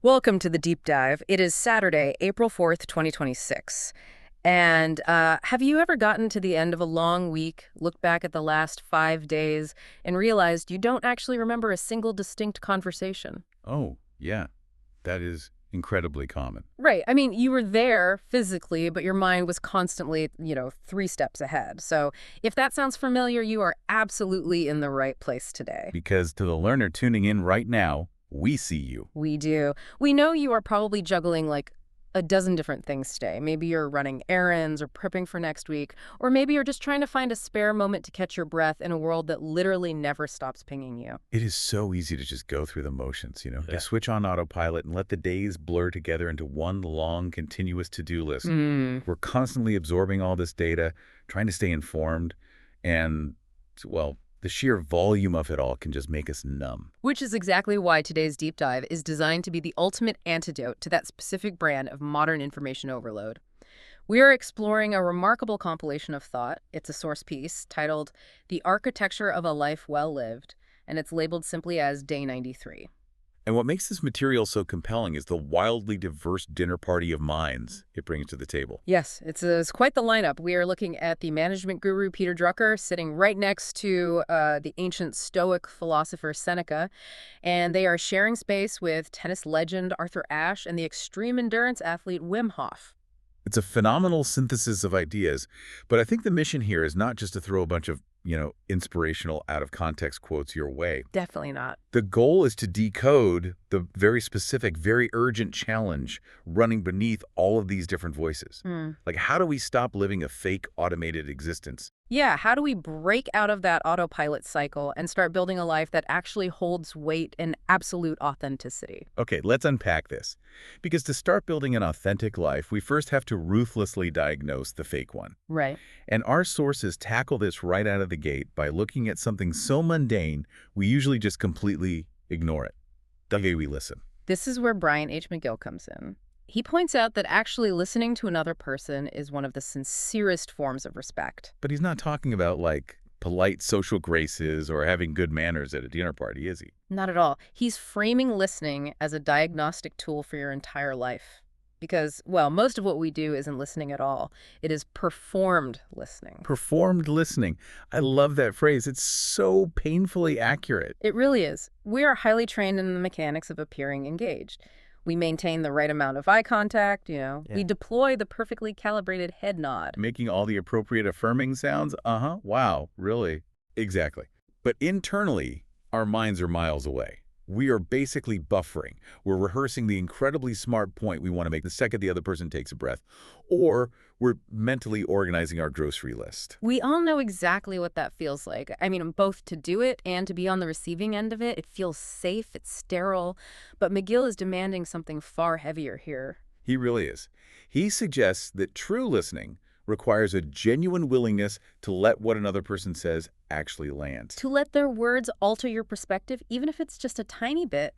Welcome to the deep dive. It is Saturday, April 4th, 2026. And have you ever gotten to the end of a long week, looked back at the last 5 days, and realized you don't actually remember a single distinct conversation? Oh, yeah. That is incredibly common. Right. I mean, you were there physically, but your mind was constantly, 3 steps ahead. So if that sounds familiar, you are absolutely in the right place today. Because to the learner tuning in right now, we see you. We do. We know you are probably juggling like a dozen different things today. Maybe you're running errands or prepping for next week, or maybe you're just trying to find a spare moment to catch your breath in a world that literally never stops pinging you. It is so easy to just go through the motions, Yeah. to switch on autopilot and let the days blur together into one long, continuous to-do list. We're constantly absorbing all this data, trying to stay informed, and, well, the sheer volume of it all can just make us numb. Which is exactly why today's deep dive is designed to be the ultimate antidote to that specific brand of modern information overload. We are exploring a remarkable compilation of thought. It's a source piece titled The Architecture of a Life Well Lived, and it's labeled simply as Day 93. And what makes this material so compelling is the wildly diverse dinner party of minds it brings to the table. Yes, it's quite the lineup. We are looking at the management guru Peter Drucker sitting right next to the ancient Stoic philosopher Seneca, and they are sharing space with tennis legend Arthur Ashe and the extreme endurance athlete Wim Hof. It's a phenomenal synthesis of ideas, but I think the mission here is not just to throw a bunch of, inspirational out-of-context quotes your way. Definitely not. The goal is to decode the very specific, very urgent challenge running beneath all of these different voices. Like, how do we stop living a fake, automated existence? Yeah, how do we break out of that autopilot cycle and start building a life that actually holds weight in absolute authenticity? Okay, let's unpack this. Because to start building an authentic life, we first have to ruthlessly diagnose the fake one. Right. And our sources tackle this right out of the gate by looking at something so mundane, we usually just completely ignore it. The way we listen. This is where Brian H. McGill comes in. He points out that actually listening to another person is one of the sincerest forms of respect. But he's not talking about, like, polite social graces or having good manners at a dinner party, is he? Not at all. He's framing listening as a diagnostic tool for your entire life. Because, well, most of what we do isn't listening at all. It is performed listening. Performed listening. I love that phrase. It's so painfully accurate. It really is. We are highly trained in the mechanics of appearing engaged. We maintain the right amount of eye contact, We deploy the perfectly calibrated head nod. Making all the appropriate affirming sounds? Uh-huh. Wow, really? Exactly. But internally, our minds are miles away. We are basically buffering. We're rehearsing the incredibly smart point we want to make the second the other person takes a breath. Or we're mentally organizing our grocery list. We all know exactly what that feels like. I mean, both to do it and to be on the receiving end of it. It feels safe, it's sterile. But McGill is demanding something far heavier here. He really is. He suggests that true listening requires a genuine willingness to let what another person says actually land. To let their words alter your perspective, even if it's just a tiny bit,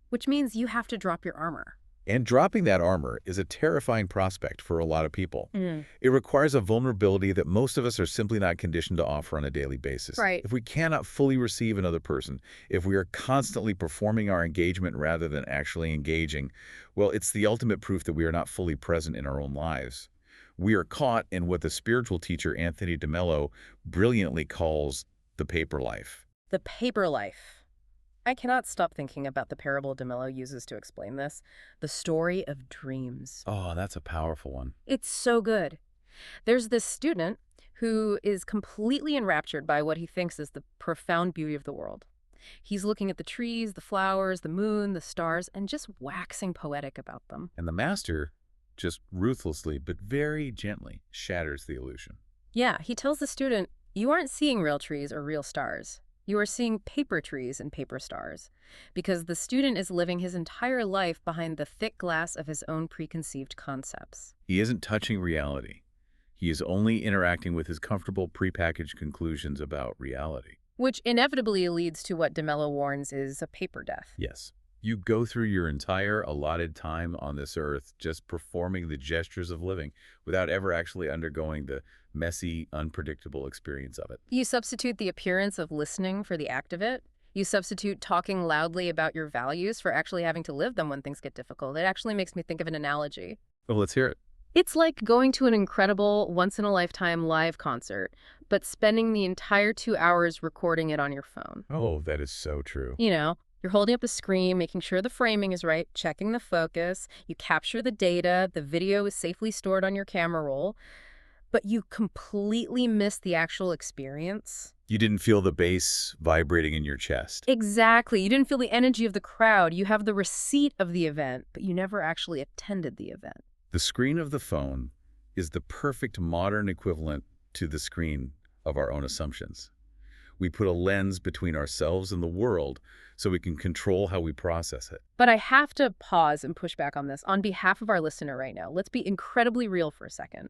which means you have to drop your armor. And dropping that armor is a terrifying prospect for a lot of people. It requires a vulnerability that most of us are simply not conditioned to offer on a daily basis. Right. If we cannot fully receive another person, if we are constantly performing our engagement rather than actually engaging, well, it's the ultimate proof that we are not fully present in our own lives. We are caught in what the spiritual teacher Anthony DeMello brilliantly calls the paper life. The paper life. I cannot stop thinking about the parable DeMello uses to explain this, the story of dreams. Oh, that's a powerful one. It's so good. There's this student who is completely enraptured by what he thinks is the profound beauty of the world. He's looking at the trees, the flowers, the moon, the stars, and just waxing poetic about them. And the master just ruthlessly but very gently shatters the illusion. Yeah, he tells the student, you aren't seeing real trees or real stars. You are seeing paper trees and paper stars, because the student is living his entire life behind the thick glass of his own preconceived concepts. He isn't touching reality. He is only interacting with his comfortable prepackaged conclusions about reality. Which inevitably leads to what DeMello warns is a paper death. Yes. You go through your entire allotted time on this earth just performing the gestures of living without ever actually undergoing the messy, unpredictable experience of it. You substitute the appearance of listening for the act of it. You substitute talking loudly about your values for actually having to live them when things get difficult. It actually makes me think of an analogy. Well, let's hear it. It's like going to an incredible, once-in-a-lifetime live concert, but spending the entire 2 hours recording it on your phone. Oh, that is so true. You know, you're holding up the screen, making sure the framing is right, checking the focus, you capture the data, the video is safely stored on your camera roll, but you completely miss the actual experience. You didn't feel the bass vibrating in your chest. Exactly. You didn't feel the energy of the crowd. You have the receipt of the event, but you never actually attended the event. The screen of the phone is the perfect modern equivalent to the screen of our own assumptions. We put a lens between ourselves and the world so we can control how we process it. But I have to pause and push back on this. On behalf of our listener right now, let's be incredibly real for a second.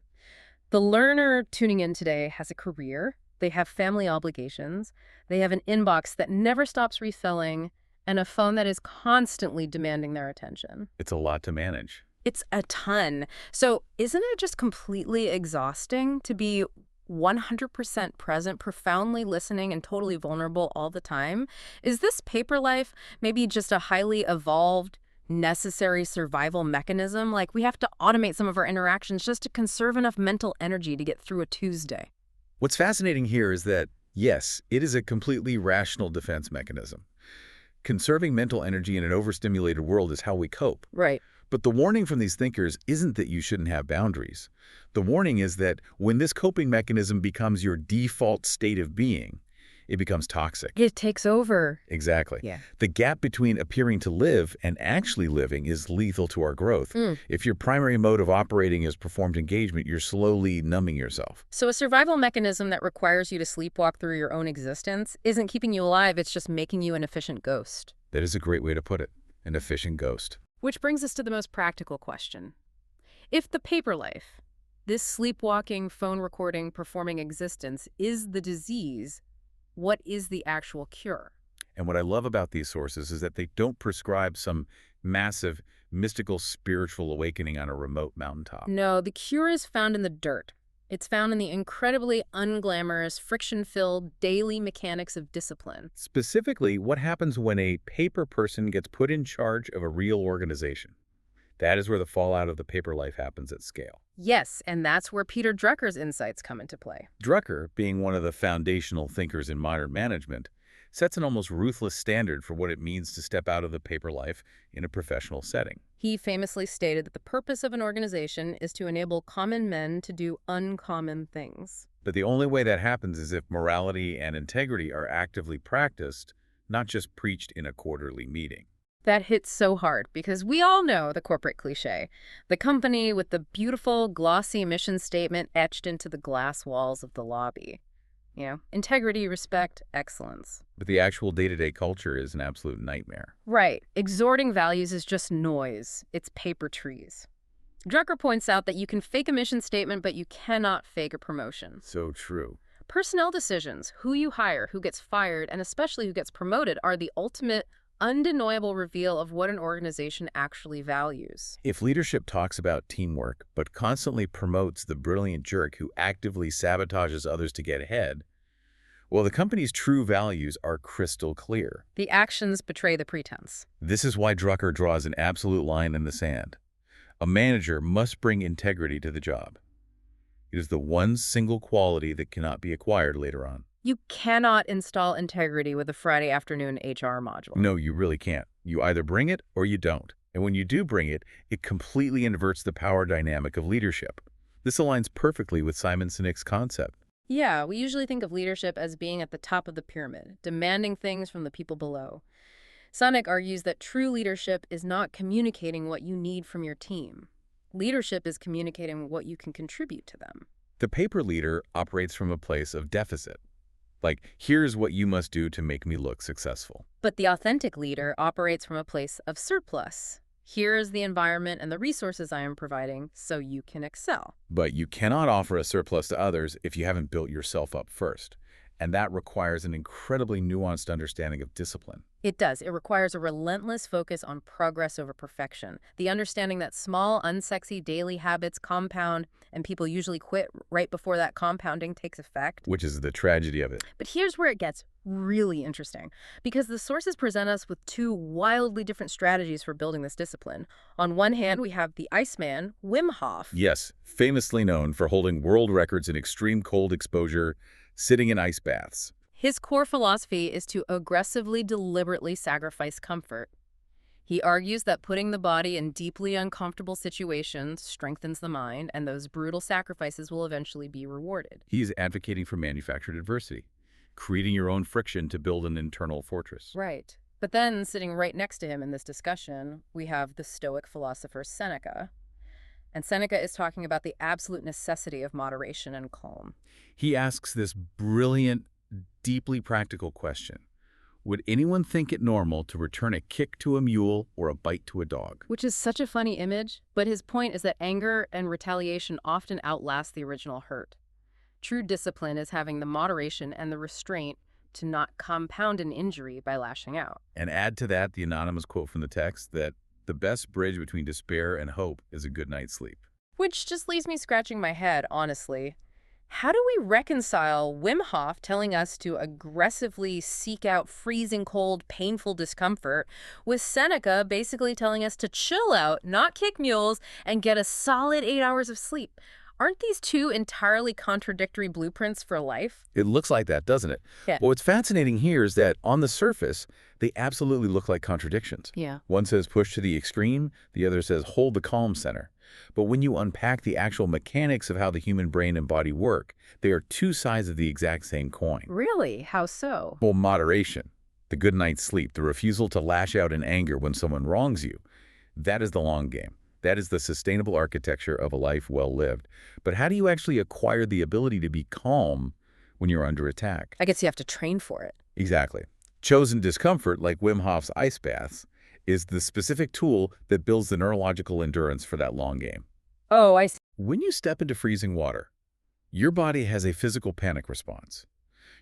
The learner tuning in today has a career, they have family obligations, they have an inbox that never stops refilling, and a phone that is constantly demanding their attention. It's a lot to manage. It's a ton. So isn't it just completely exhausting to be 100% present, profoundly listening, and totally vulnerable all the time? Is this paper life maybe just a highly evolved, necessary survival mechanism? Like we have to automate some of our interactions just to conserve enough mental energy to get through a Tuesday. What's fascinating here is that, yes, it is a completely rational defense mechanism. Conserving mental energy in an overstimulated world is how we cope. Right. But the warning from these thinkers isn't that you shouldn't have boundaries. The warning is that when this coping mechanism becomes your default state of being, it becomes toxic. It takes over. Exactly. Yeah. The gap between appearing to live and actually living is lethal to our growth. If your primary mode of operating is performed engagement, you're slowly numbing yourself. So a survival mechanism that requires you to sleepwalk through your own existence isn't keeping you alive, it's just making you an efficient ghost. That is a great way to put it. An efficient ghost. Which brings us to the most practical question. If the paper life, this sleepwalking, phone recording, performing existence, is the disease, what is the actual cure? And what I love about these sources is that they don't prescribe some massive, mystical, spiritual awakening on a remote mountaintop. No, the cure is found in the dirt. It's found in the incredibly unglamorous, friction-filled daily mechanics of discipline. Specifically, what happens when a paper person gets put in charge of a real organization. That is where the fallout of the paper life happens at scale. Yes, and that's where Peter Drucker's insights come into play. Drucker, being one of the foundational thinkers in modern management, sets an almost ruthless standard for what it means to step out of the paper life in a professional setting. He famously stated that the purpose of an organization is to enable common men to do uncommon things. But the only way that happens is if morality and integrity are actively practiced, not just preached in a quarterly meeting. That hits so hard because we all know the corporate cliche. The company with the beautiful, glossy mission statement etched into the glass walls of the lobby. You know, integrity, respect, excellence. But the actual day-to-day culture is an absolute nightmare. Right. Exhorting values is just noise. It's paper trees. Drucker points out that you can fake a mission statement, but you cannot fake a promotion. So true. Personnel decisions, who you hire, who gets fired, and especially who gets promoted, are the ultimate, undeniable reveal of what an organization actually values. If leadership talks about teamwork, but constantly promotes the brilliant jerk who actively sabotages others to get ahead, well, the company's true values are crystal clear. The actions betray the pretense. This is why Drucker draws an absolute line in the sand. A manager must bring integrity to the job. It is the one single quality that cannot be acquired later on. You cannot install integrity with a Friday afternoon HR module. No, you really can't. You either bring it or you don't. And when you do bring it, it completely inverts the power dynamic of leadership. This aligns perfectly with Simon Sinek's concept. Yeah, we usually think of leadership as being at the top of the pyramid, demanding things from the people below. Sinek argues that true leadership is not communicating what you need from your team. Leadership is communicating what you can contribute to them. The paper leader operates from a place of deficit. Like, here's what you must do to make me look successful. But the authentic leader operates from a place of surplus. Here is the environment and the resources I am providing so you can excel. But you cannot offer a surplus to others if you haven't built yourself up first. And that requires an incredibly nuanced understanding of discipline. It does. It requires a relentless focus on progress over perfection. The understanding that small, unsexy daily habits compound, and people usually quit right before that compounding takes effect. Which is the tragedy of it. But here's where it gets Really interesting, because the sources present us with two wildly different strategies for building this discipline. On one hand, we have the Iceman, Wim Hof. Yes, famously known for holding world records in extreme cold exposure, sitting in ice baths. His core philosophy is to aggressively, deliberately sacrifice comfort. He argues that putting the body in deeply uncomfortable situations strengthens the mind, and those brutal sacrifices will eventually be rewarded. He is advocating for manufactured adversity, creating your own friction to build an internal fortress. Right. But then, sitting right next to him in this discussion, we have the Stoic philosopher Seneca. And Seneca is talking about the absolute necessity of moderation and calm. He asks this brilliant, deeply practical question. Would anyone think it normal to return a kick to a mule or a bite to a dog? Which is such a funny image, but his point is that anger and retaliation often outlast the original hurt. True discipline is having the moderation and the restraint to not compound an injury by lashing out. And add to that the anonymous quote from the text that the best bridge between despair and hope is a good night's sleep. Which just leaves me scratching my head, honestly. How do we reconcile Wim Hof telling us to aggressively seek out freezing cold, painful discomfort with Seneca basically telling us to chill out, not kick mules, and get a solid 8 hours of sleep? Aren't these two entirely contradictory blueprints for life? It looks like that, doesn't it? Yeah. But what's fascinating here is that on the surface, they absolutely look like contradictions. Yeah. One says push to the extreme, the other says hold the calm center. But when you unpack the actual mechanics of how the human brain and body work, they are two sides of the exact same coin. Really? How so? Well, moderation, the good night's sleep, the refusal to lash out in anger when someone wrongs you, that is the long game. That is the sustainable architecture of a life well lived. But how do you actually acquire the ability to be calm when you're under attack? I guess you have to train for it. Exactly. Chosen discomfort, like Wim Hof's ice baths, is the specific tool that builds the neurological endurance for that long game. Oh, I see. When you step into freezing water, your body has a physical panic response.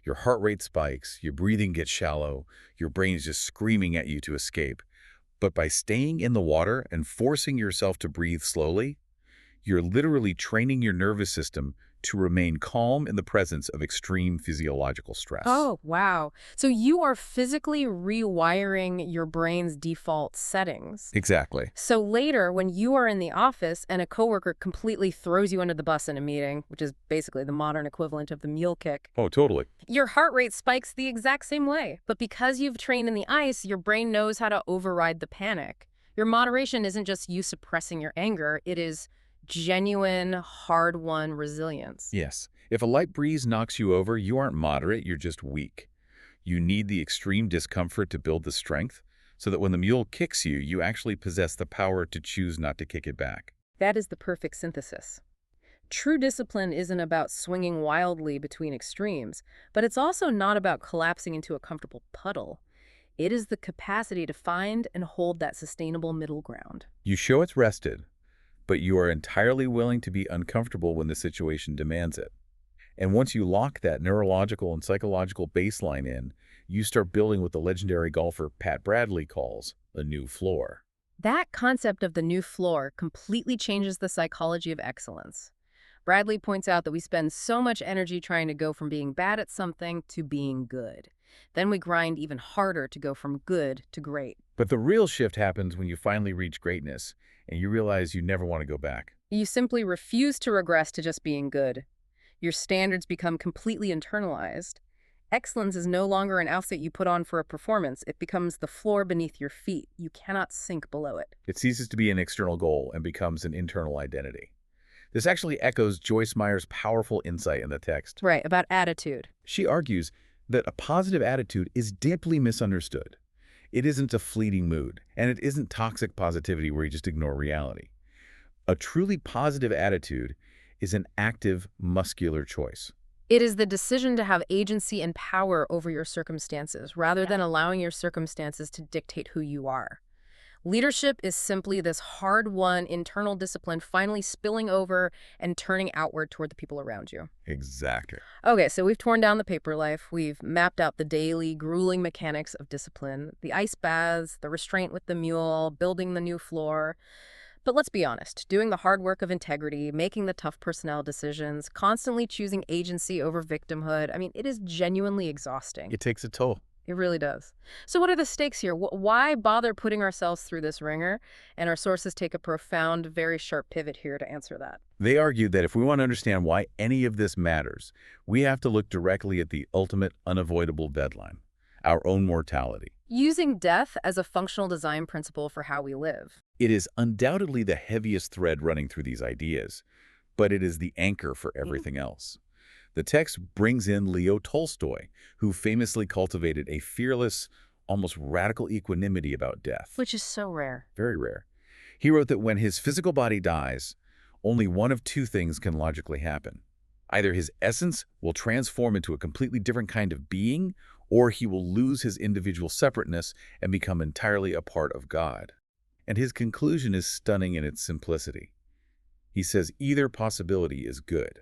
Your heart rate spikes, your breathing gets shallow, your brain is just screaming at you to escape. But by staying in the water and forcing yourself to breathe slowly, you're literally training your nervous system to remain calm in the presence of extreme physiological stress. Oh, wow. So you are physically rewiring your brain's default settings. Exactly. So later, when you are in the office and a coworker completely throws you under the bus in a meeting, which is basically the modern equivalent of the mule kick, Oh, totally. your heart rate spikes the exact same way. But because you've trained in the ice, your brain knows how to override the panic. Your moderation isn't just you suppressing your anger, it is genuine, hard-won resilience. Yes. If a light breeze knocks you over, you aren't moderate, you're just weak. You need the extreme discomfort to build the strength, so that when the mule kicks you, you actually possess the power to choose not to kick it back. That is the perfect synthesis. True discipline isn't about swinging wildly between extremes, but it's also not about collapsing into a comfortable puddle. It is the capacity to find and hold that sustainable middle ground. You show it's rested, but you are entirely willing to be uncomfortable when the situation demands it. And once you lock that neurological and psychological baseline in, you start building what the legendary golfer Pat Bradley calls a new floor. That concept of the new floor completely changes the psychology of excellence. Bradley points out that we spend so much energy trying to go from being bad at something to being good. Then we grind even harder to go from good to great. But the real shift happens when you finally reach greatness and you realize you never want to go back. You simply refuse to regress to just being good. Your standards become completely internalized. Excellence is no longer an outfit you put on for a performance. It becomes the floor beneath your feet. You cannot sink below it. It ceases to be an external goal and becomes an internal identity. This actually echoes Joyce Meyer's powerful insight in the text. Right, about attitude. She argues that a positive attitude is deeply misunderstood. It isn't a fleeting mood, and it isn't toxic positivity where you just ignore reality. A truly positive attitude is an active, muscular choice. It is the decision to have agency and power over your circumstances, rather than allowing your circumstances to dictate who you are. Leadership is simply this hard-won internal discipline finally spilling over and turning outward toward the people around you. Exactly. Okay, so we've torn down the paper life. We've mapped out the daily, grueling mechanics of discipline, the ice baths, the restraint with the mule, building the new floor. But let's be honest, doing the hard work of integrity, making the tough personnel decisions, constantly choosing agency over victimhood, I mean, it is genuinely exhausting. It takes a toll. It really does. So what are the stakes here? Why bother putting ourselves through this ringer? And our sources take a profound, very sharp pivot here to answer that. They argue that if we want to understand why any of this matters, we have to look directly at the ultimate unavoidable deadline, our own mortality. Using death as a functional design principle for how we live. It is undoubtedly the heaviest thread running through these ideas, but it is the anchor for everything else. The text brings in Leo Tolstoy, who famously cultivated a fearless, almost radical equanimity about death. Which is so rare. Very rare. He wrote that when his physical body dies, only one of two things can logically happen. Either his essence will transform into a completely different kind of being, or he will lose his individual separateness and become entirely a part of God. And his conclusion is stunning in its simplicity. He says either possibility is good.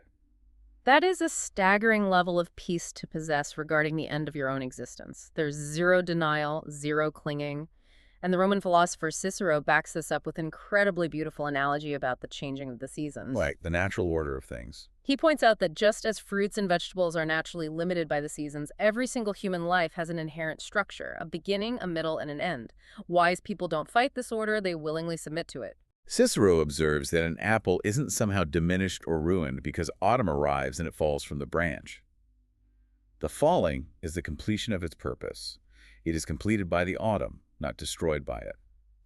That is a staggering level of peace to possess regarding the end of your own existence. There's zero denial, zero clinging. And the Roman philosopher Cicero backs this up with an incredibly beautiful analogy about the changing of the seasons. Like the natural order of things. He points out that just as fruits and vegetables are naturally limited by the seasons, every single human life has an inherent structure, a beginning, a middle, and an end. Wise people don't fight this order, they willingly submit to it. Cicero observes that an apple isn't somehow diminished or ruined because autumn arrives and it falls from the branch. The falling is the completion of its purpose. It is completed by the autumn, not destroyed by it.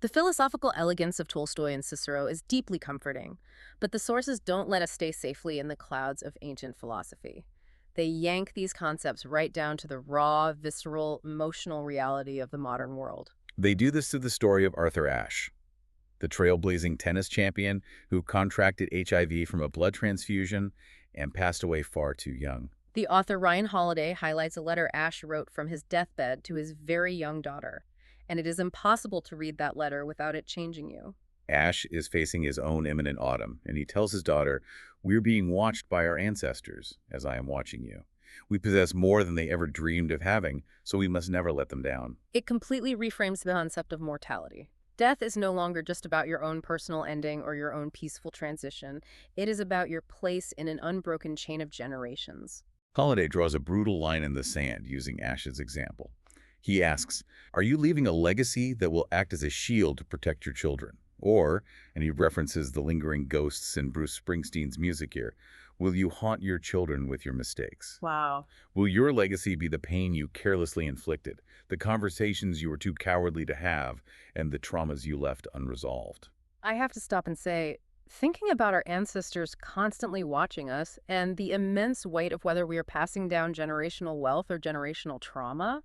The philosophical elegance of Tolstoy and Cicero is deeply comforting, but the sources don't let us stay safely in the clouds of ancient philosophy. They yank these concepts right down to the raw, visceral, emotional reality of the modern world. They do this through the story of Arthur Ashe, the trailblazing tennis champion who contracted HIV from a blood transfusion and passed away far too young. The author Ryan Holiday highlights a letter Ashe wrote from his deathbed to his very young daughter, and it is impossible to read that letter without it changing you. Ashe is facing his own imminent autumn, and he tells his daughter, "We're being watched by our ancestors, as I am watching you. We possess more than they ever dreamed of having, so we must never let them down." It completely reframes the concept of mortality. Death is no longer just about your own personal ending or your own peaceful transition. It is about your place in an unbroken chain of generations. Holiday draws a brutal line in the sand using Ashe's example. He asks, "Are you leaving a legacy that will act as a shield to protect your children? Or," and he references the lingering ghosts in Bruce Springsteen's music here, "will you haunt your children with your mistakes? Wow. Will your legacy be the pain you carelessly inflicted, the conversations you were too cowardly to have, and the traumas you left unresolved?" I have to stop and say, thinking about our ancestors constantly watching us and the immense weight of whether we are passing down generational wealth or generational trauma,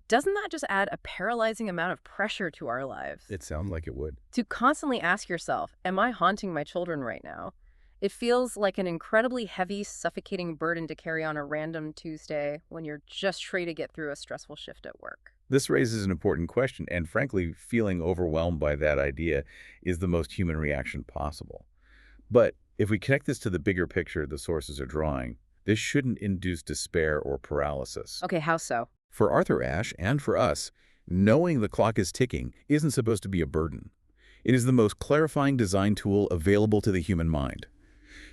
doesn't that just add a paralyzing amount of pressure to our lives? It sounds like it would. To constantly ask yourself, am I haunting my children right now? It feels like an incredibly heavy, suffocating burden to carry on a random Tuesday when you're just trying to get through a stressful shift at work. This raises an important question, and frankly, feeling overwhelmed by that idea is the most human reaction possible. But if we connect this to the bigger picture the sources are drawing, this shouldn't induce despair or paralysis. Okay, how so? For Arthur Ashe and for us, knowing the clock is ticking isn't supposed to be a burden. It is the most clarifying design tool available to the human mind.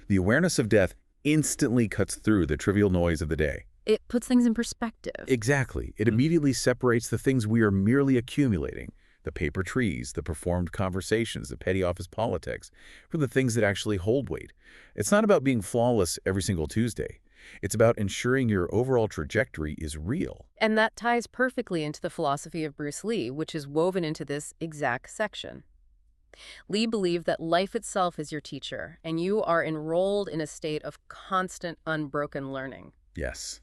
The awareness of death instantly cuts through the trivial noise of the day. It puts things in perspective. Exactly. It immediately separates the things we are merely accumulating, the paper trees, the performed conversations, the petty office politics, from the things that actually hold weight. It's not about being flawless every single Tuesday. It's about ensuring your overall trajectory is real. And that ties perfectly into the philosophy of Bruce Lee, which is woven into this exact section. Lee believed that life itself is your teacher, and you are enrolled in a state of constant, unbroken learning. Yes.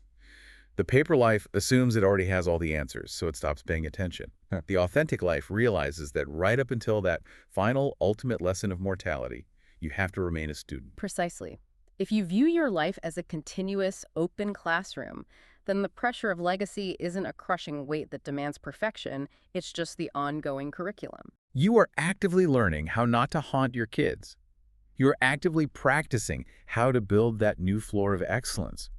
The paper life assumes it already has all the answers, so it stops paying attention. The authentic life realizes that right up until that final, ultimate lesson of mortality, you have to remain a student. Precisely. If you view your life as a continuous, open classroom, then the pressure of legacy isn't a crushing weight that demands perfection, it's just the ongoing curriculum. You are actively learning how not to haunt your kids. You are actively practicing how to build that new floor of excellence.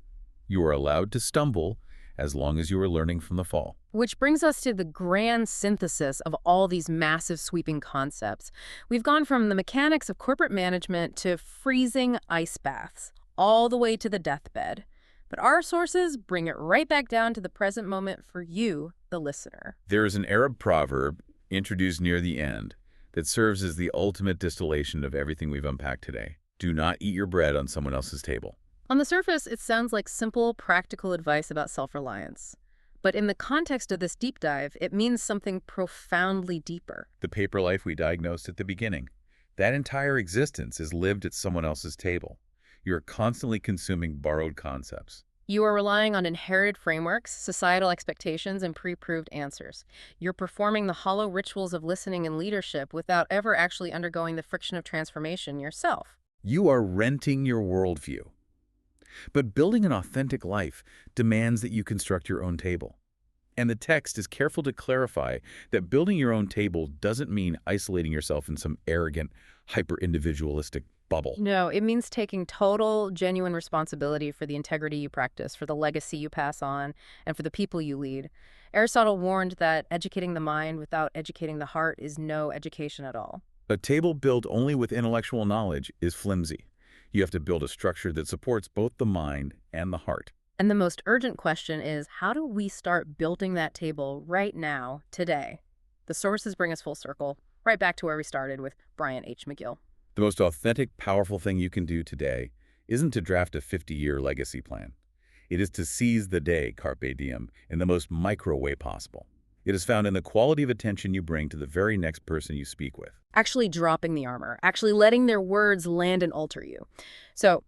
You are allowed to stumble as long as you are learning from the fall. Which brings us to the grand synthesis of all these massive sweeping concepts. We've gone from the mechanics of corporate management to freezing ice baths, all the way to the deathbed. But our sources bring it right back down to the present moment for you, the listener. There is an Arab proverb introduced near the end that serves as the ultimate distillation of everything we've unpacked today. Do not eat your bread on someone else's table. On the surface, it sounds like simple, practical advice about self-reliance. But in the context of this deep dive, it means something profoundly deeper. The paper life we diagnosed at the beginning. That entire existence is lived at someone else's table. You're constantly consuming borrowed concepts. You are relying on inherited frameworks, societal expectations, and pre-proved answers. You're performing the hollow rituals of listening and leadership without ever actually undergoing the friction of transformation yourself. You are renting your worldview. But building an authentic life demands that you construct your own table. And the text is careful to clarify that building your own table doesn't mean isolating yourself in some arrogant, hyper-individualistic bubble. No, it means taking total, genuine responsibility for the integrity you practice, for the legacy you pass on, and for the people you lead. Aristotle warned that educating the mind without educating the heart is no education at all. A table built only with intellectual knowledge is flimsy. You have to build a structure that supports both the mind and the heart. And the most urgent question is, how do we start building that table right now, today? The sources bring us full circle, right back to where we started with Brian H. McGill. The most authentic, powerful thing you can do today isn't to draft a 50-year legacy plan. It is to seize the day, carpe diem, in the most micro way possible. It is found in the quality of attention you bring to the very next person you speak with. Actually dropping the armor, actually letting their words land and alter you. So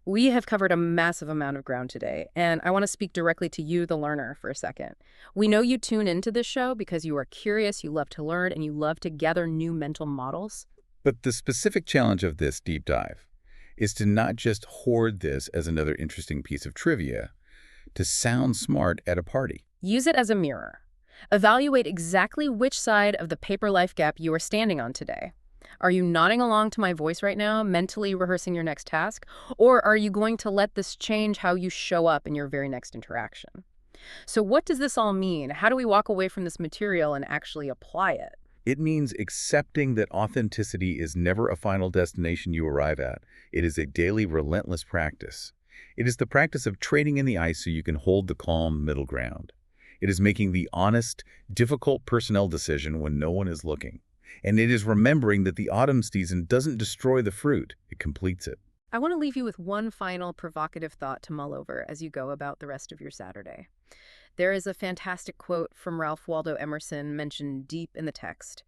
we have covered a massive amount of ground today, and I want to speak directly to you, the learner, for a second. We know you tune into this show because you are curious, you love to learn, and you love to gather new mental models. But the specific challenge of this deep dive is to not just hoard this as another interesting piece of trivia, to sound smart at a party. Use it as a mirror. Evaluate exactly which side of the paper life gap you are standing on today. Are you nodding along to my voice right now, mentally rehearsing your next task? Or are you going to let this change how you show up in your very next interaction? So what does this all mean? How do we walk away from this material and actually apply it? It means accepting that authenticity is never a final destination you arrive at. It is a daily, relentless practice. It is the practice of trading in the ice so you can hold the calm middle ground. It is making the honest, difficult personnel decision when no one is looking. And it is remembering that the autumn season doesn't destroy the fruit, it completes it. I want to leave you with one final provocative thought to mull over as you go about the rest of your Saturday. There is a fantastic quote from Ralph Waldo Emerson mentioned deep in the text.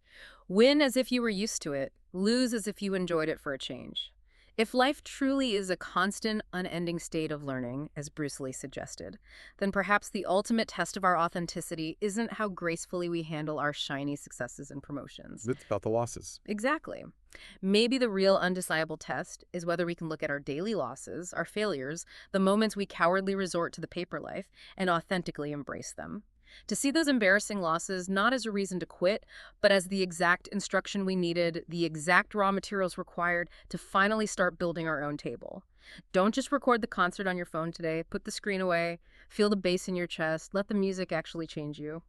Win as if you were used to it, lose as if you enjoyed it for a change. If life truly is a constant, unending state of learning, as Bruce Lee suggested, then perhaps the ultimate test of our authenticity isn't how gracefully we handle our shiny successes and promotions. It's about the losses. Exactly. Maybe the real undeniable test is whether we can look at our daily losses, our failures, the moments we cowardly resort to the paper life, and authentically embrace them. To see those embarrassing losses not as a reason to quit, but as the exact instruction we needed, the exact raw materials required to finally start building our own table. Don't just record the concert on your phone today. Put the screen away, feel the bass in your chest, let the music actually change you.